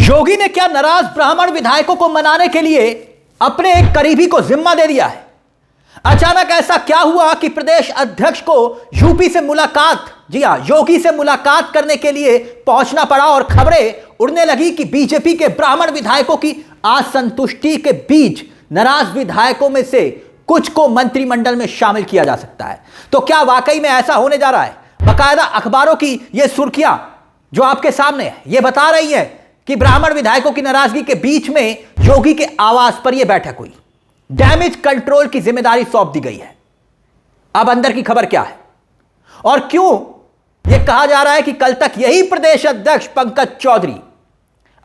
योगी ने क्या नाराज ब्राह्मण विधायकों को मनाने के लिए अपने एक करीबी को जिम्मा दे दिया है? अचानक ऐसा क्या हुआ कि प्रदेश अध्यक्ष को यूपी से मुलाकात, जी हां, योगी से मुलाकात करने के लिए पहुंचना पड़ा और खबरें उड़ने लगी कि बीजेपी के ब्राह्मण विधायकों की असंतुष्टि के बीच नाराज विधायकों में से कुछ को मंत्रिमंडल में शामिल किया जा सकता है। तो क्या वाकई में ऐसा होने जा रहा है? बाकायदा अखबारों की यह सुर्खियां जो आपके सामने है, यह बता रही है कि ब्राह्मण विधायकों की नाराजगी के बीच में योगी के आवास पर यह बैठक हुई, डैमेज कंट्रोल की जिम्मेदारी सौंप दी गई है। अब अंदर की खबर क्या है और क्यों यह कहा जा रहा है कि कल तक यही प्रदेश अध्यक्ष पंकज चौधरी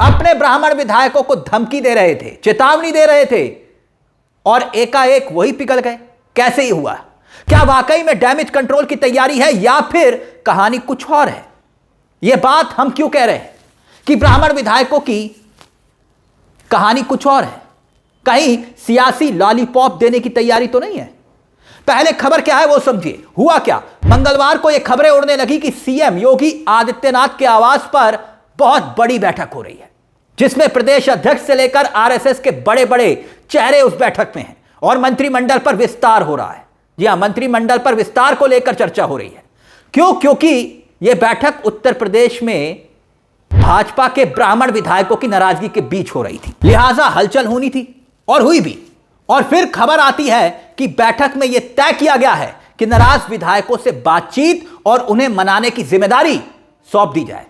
अपने ब्राह्मण विधायकों को धमकी दे रहे थे, चेतावनी दे रहे थे और एकाएक वही पिघल गए? कैसे ही हुआ? क्या वाकई में डैमेज कंट्रोल की तैयारी है या फिर कहानी कुछ और है? यह बात हम क्यों कह रहे हैं कि ब्राह्मण विधायकों की कहानी कुछ और है? कहीं सियासी लॉलीपॉप देने की तैयारी तो नहीं है? पहले खबर क्या है वो समझिए। हुआ क्या, मंगलवार को यह खबरें उड़ने लगी कि सीएम योगी आदित्यनाथ के आवास पर बहुत बड़ी बैठक हो रही है, जिसमें प्रदेश अध्यक्ष से लेकर आरएसएस के बड़े बड़े चेहरे उस बैठक में हैं और मंत्रिमंडल पर विस्तार हो रहा है। जी हां, मंत्रिमंडल पर विस्तार को लेकर चर्चा हो रही है। क्यों? क्योंकि यह बैठक उत्तर प्रदेश में भाजपा के ब्राह्मण विधायकों की नाराजगी के बीच हो रही थी, लिहाजा हलचल होनी थी और हुई भी। और फिर खबर आती है कि बैठक में यह तय किया गया है कि नाराज विधायकों से बातचीत और उन्हें मनाने की जिम्मेदारी सौंप दी जाए।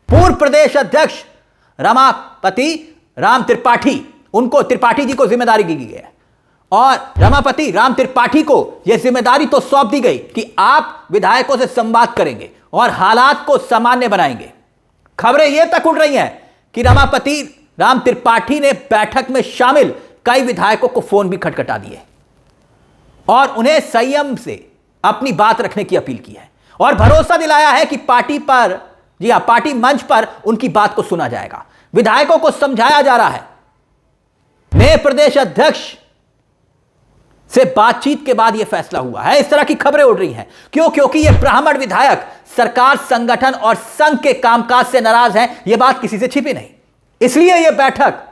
पूर्व प्रदेश अध्यक्ष रमापति राम त्रिपाठी, उनको त्रिपाठी जी को जिम्मेदारी दी गई है और रमापति राम त्रिपाठी को यह जिम्मेदारी तो सौंप दी गई कि आप विधायकों से संवाद करेंगे और हालात को सामान्य बनाएंगे। खबरें यह तक उड़ रही हैं कि रमापति राम त्रिपाठी ने बैठक में शामिल कई विधायकों को फोन भी खटखटा दिए और उन्हें संयम से अपनी बात रखने की अपील की है और भरोसा दिलाया है कि पार्टी पर, जी हां, पार्टी मंच पर उनकी बात को सुना जाएगा। विधायकों को समझाया जा रहा है। नए प्रदेश अध्यक्ष से बातचीत के बाद यह फैसला हुआ है। इस तरह की खबरें उड़ रही हैं। क्यों? क्योंकि यह ब्राह्मण विधायक सरकार, संगठन और संघ के कामकाज से नाराज हैं। यह बात किसी से छिपी नहीं। इसलिए यह बैठक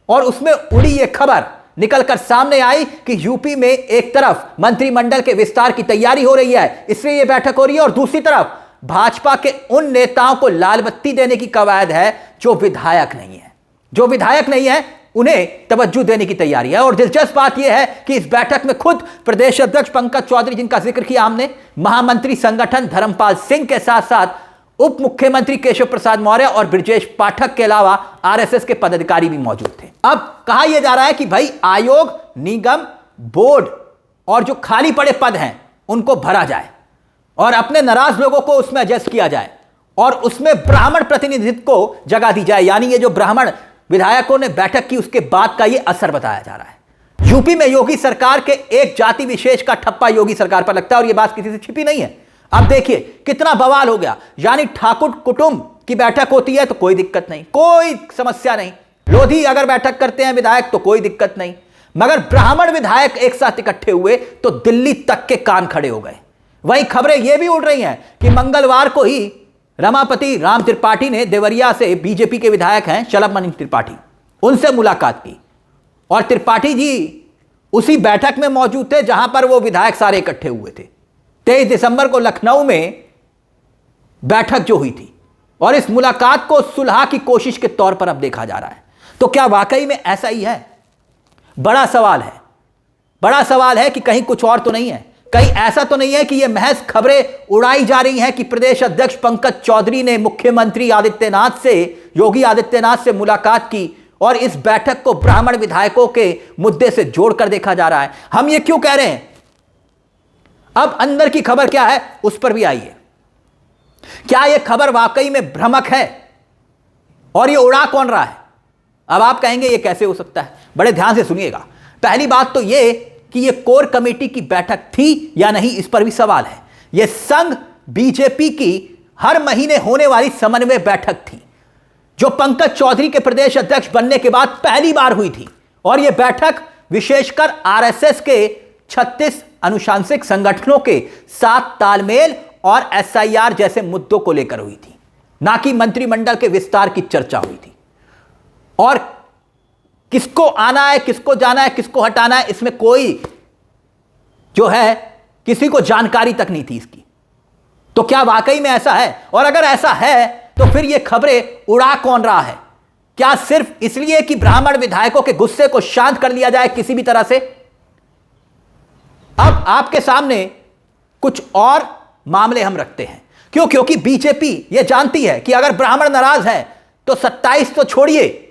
और उसमें उड़ी यह खबर निकलकर सामने आई कि यूपी में एक तरफ मंत्रिमंडल के विस्तार की तैयारी हो रही है, इसलिए यह बैठक हो रही है, और दूसरी तरफ भाजपा के उन नेताओं को लाल बत्ती देने की कवायद है जो विधायक नहीं है। जो विधायक नहीं है उन्हें तवज्जो देने की तैयारी है। और दिलचस्प बात यह है कि इस बैठक में खुद प्रदेश अध्यक्ष पंकज चौधरी, जिनका जिक्र किया हमने, महामंत्री संगठन धर्मपाल सिंह के साथ साथ उप मुख्यमंत्री केशव प्रसाद मौर्य और ब्रजेश पाठक के अलावा आरएसएस के पदाधिकारी भी मौजूद थे। अब कहा यह जा रहा है कि भाई आयोग, निगम, बोर्ड और जो खाली पड़े पद हैं उनको भरा जाए और अपने नाराज लोगों को उसमें एडजस्ट किया जाए और उसमें ब्राह्मण प्रतिनिधित्व को जगह दी जाए। यानी ये जो ब्राह्मण विधायकों ने बैठक की उसके बाद का ये असर बताया जा रहा है। यूपी में योगी सरकार के एक जाति विशेष का ठप्पा योगी सरकार पर लगता है और ये बात किसी से छिपी नहीं है। अब देखिए कितना बवाल हो गया। यानी ठाकुर कुटुंब की बैठक होती है तो कोई दिक्कत नहीं, कोई समस्या नहीं। लोधी अगर बैठक करते हैं विधायक तो कोई दिक्कत नहीं, मगर ब्राह्मण विधायक एक साथ इकट्ठे हुए तो दिल्ली तक के कान खड़े हो गए। वहीं खबरें यह भी उड़ रही हैं कि मंगलवार को ही रमापति राम त्रिपाठी ने देवरिया से, बीजेपी के विधायक हैं शलभमणि त्रिपाठी, उनसे मुलाकात की और त्रिपाठी जी उसी बैठक में मौजूद थे जहां पर वो विधायक सारे इकट्ठे हुए थे। 23 दिसंबर को लखनऊ में बैठक जो हुई थी और इस मुलाकात को सुलह की कोशिश के तौर पर अब देखा जा रहा है। तो क्या वाकई में ऐसा ही है? बड़ा सवाल है। बड़ा सवाल है कि कहीं कुछ और तो नहीं है, कहीं ऐसा तो नहीं है कि यह महज खबरें उड़ाई जा रही हैं कि प्रदेश अध्यक्ष पंकज चौधरी ने मुख्यमंत्री आदित्यनाथ से, योगी आदित्यनाथ से मुलाकात की और इस बैठक को ब्राह्मण विधायकों के मुद्दे से जोड़कर देखा जा रहा है। हम ये क्यों कह रहे हैं? अब अंदर की खबर क्या है उस पर भी आइए। क्या यह खबर वाकई में भ्रामक है और यह उड़ा कौन रहा है? अब आप कहेंगे यह कैसे हो सकता है? बड़े ध्यान से सुनिएगा। पहली बात तो यह कि यह कोर कमेटी की बैठक थी या नहीं, इस पर भी सवाल है। यह संघ बीजेपी की हर महीने होने वाली समन्वय बैठक थी जो पंकज चौधरी के प्रदेश अध्यक्ष बनने के बाद पहली बार हुई थी और यह बैठक विशेषकर आरएसएस के 36 अनुशांसिक संगठनों के साथ तालमेल और एसआईआर जैसे मुद्दों को लेकर हुई थी। ना कि मंत्रिमंडल के विस्तार की चर्चा हुई थी। और किसको आना है, किसको जाना है, किसको हटाना है, इसमें कोई जो है किसी को जानकारी तक नहीं थी इसकी। तो क्या वाकई में ऐसा है? और अगर ऐसा है तो फिर ये खबरें उड़ा कौन रहा है? क्या सिर्फ इसलिए कि ब्राह्मण विधायकों के गुस्से को शांत कर लिया जाए किसी भी तरह से? अब आपके सामने कुछ और मामले हम रखते हैं। क्यों? क्योंकि बीजेपी यह जानती है कि अगर ब्राह्मण नाराज है तो 27 तो छोड़िए,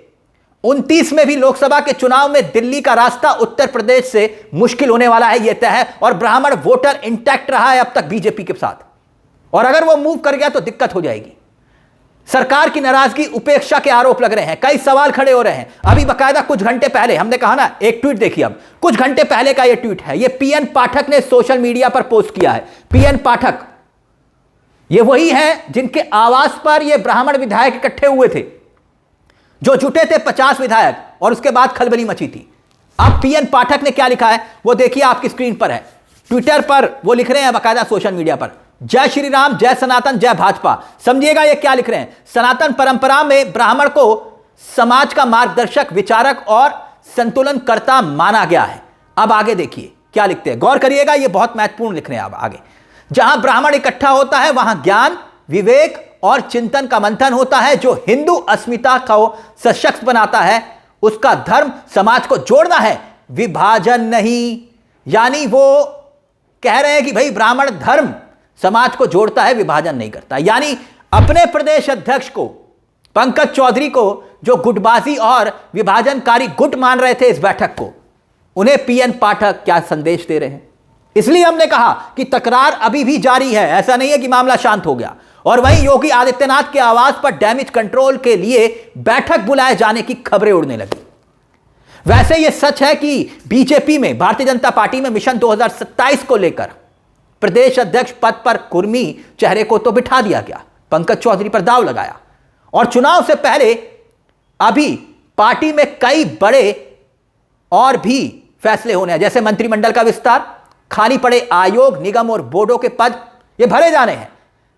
29 में भी लोकसभा के चुनाव में दिल्ली का रास्ता उत्तर प्रदेश से मुश्किल होने वाला है, यह तय है। और ब्राह्मण वोटर इंटैक्ट रहा है अब तक बीजेपी के साथ, और अगर वो मूव कर गया तो दिक्कत हो जाएगी। सरकार की नाराजगी, उपेक्षा के आरोप लग रहे हैं, कई सवाल खड़े हो रहे हैं। अभी बकायदा कुछ घंटे पहले हमने कहा ना, एक ट्वीट देखिए, अब कुछ घंटे पहले का यह ट्वीट है, यह पीएन पाठक ने सोशल मीडिया पर पोस्ट किया है। पीएन पाठक ये वही है जिनके आवास पर ये ब्राह्मण विधायक इकट्ठे हुए थे, जो जुटे थे 50 विधायक, और उसके बाद खलबली मची थी। अब पीएन पाठक ने क्या लिखा है वो देखिए, आपकी स्क्रीन पर है। ट्विटर पर वो लिख रहे हैं बकायदा सोशल मीडिया पर, जय श्री राम, जय सनातन, जय भाजपा। समझिएगा ये क्या लिख रहे हैं। सनातन परंपरा में ब्राह्मण को समाज का मार्गदर्शक, विचारक और संतुलनकर्ता माना गया है। अब आगे देखिए क्या लिखते हैं, गौर करिएगा, ये बहुत महत्वपूर्ण लिख रहे हैं। अब आगे, जहां ब्राह्मण इकट्ठा होता है वहां ज्ञान, विवेक और चिंतन का मंथन होता है। जो हिंदू अस्मिता को सशक्त बनाता है, उसका धर्म समाज को जोड़ना है, विभाजन नहीं। यानी वो कह रहे हैं कि भाई ब्राह्मण धर्म समाज को जोड़ता है, विभाजन नहीं करता। यानी अपने प्रदेश अध्यक्ष को, पंकज चौधरी को, जो गुटबाजी और विभाजनकारी गुट मान रहे थे इस बैठक को, उन्हें पीएन पाठक क्या संदेश दे रहे हैं? इसलिए हमने कहा कि तकरार अभी भी जारी है, ऐसा नहीं है कि मामला शांत हो गया। और वहीं योगी आदित्यनाथ के आवास पर डैमेज कंट्रोल के लिए बैठक बुलाए जाने की खबरें उड़ने लगी। वैसे यह सच है कि बीजेपी में, भारतीय जनता पार्टी में मिशन 2027 को लेकर प्रदेश अध्यक्ष पद पर कुर्मी चेहरे को तो बिठा दिया गया, पंकज चौधरी पर दांव लगाया। और चुनाव से पहले अभी पार्टी में कई बड़े और भी फैसले होने हैं, जैसे मंत्रिमंडल का विस्तार, खाली पड़े आयोग, निगम और बोर्डों के पद ये भरे जाने हैं।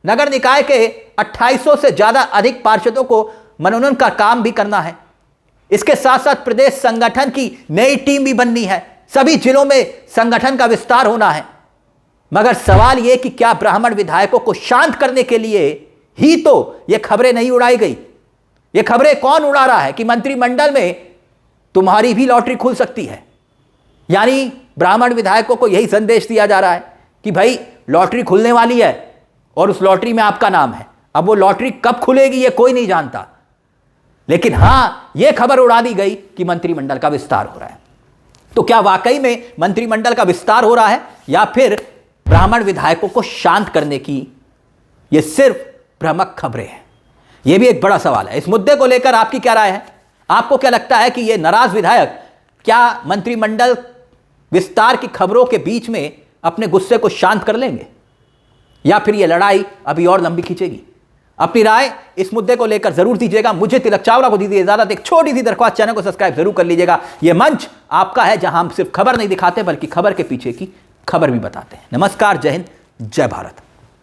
नगर निकाय के 2800 से ज्यादा अधिक पार्षदों को मनोनयन का काम भी करना है। इसके साथ साथ प्रदेश संगठन की नई टीम भी बननी है, सभी जिलों में संगठन का विस्तार होना है। मगर सवाल यह कि क्या ब्राह्मण विधायकों को शांत करने के लिए ही तो यह खबरें नहीं उड़ाई गई? ये खबरें कौन उड़ा रहा है कि मंत्रिमंडल में तुम्हारी भी लॉटरी खुल सकती है। यानी ब्राह्मण विधायकों को यही संदेश दिया जा रहा है कि भाई लॉटरी खुलने वाली है और उस लॉटरी में आपका नाम है। अब वो लॉटरी कब खुलेगी ये कोई नहीं जानता, लेकिन हां यह खबर उड़ा दी गई कि मंत्रिमंडल का विस्तार हो रहा है। तो क्या वाकई में मंत्रिमंडल का विस्तार हो रहा है, या फिर ब्राह्मण विधायकों को शांत करने की ये सिर्फ भ्रामक खबरें हैं? यह भी एक बड़ा सवाल है। इस मुद्दे को लेकर आपकी क्या राय है? आपको क्या लगता है कि ये नाराज विधायक क्या मंत्रिमंडल विस्तार की खबरों के बीच में अपने गुस्से को शांत कर लेंगे, या फिर यह लड़ाई अभी और लंबी खींचेगी? अपनी राय इस मुद्दे को लेकर जरूर दीजिएगा। मुझे तिलक चावला को दीजिए इजाजत। एक छोटी सी दरख्वास्त, चैनल को सब्सक्राइब जरूर कर लीजिएगा। यह मंच आपका है जहां हम सिर्फ खबर नहीं दिखाते बल्कि खबर के पीछे की खबर भी बताते हैं। नमस्कार, जय हिंद, जय भारत।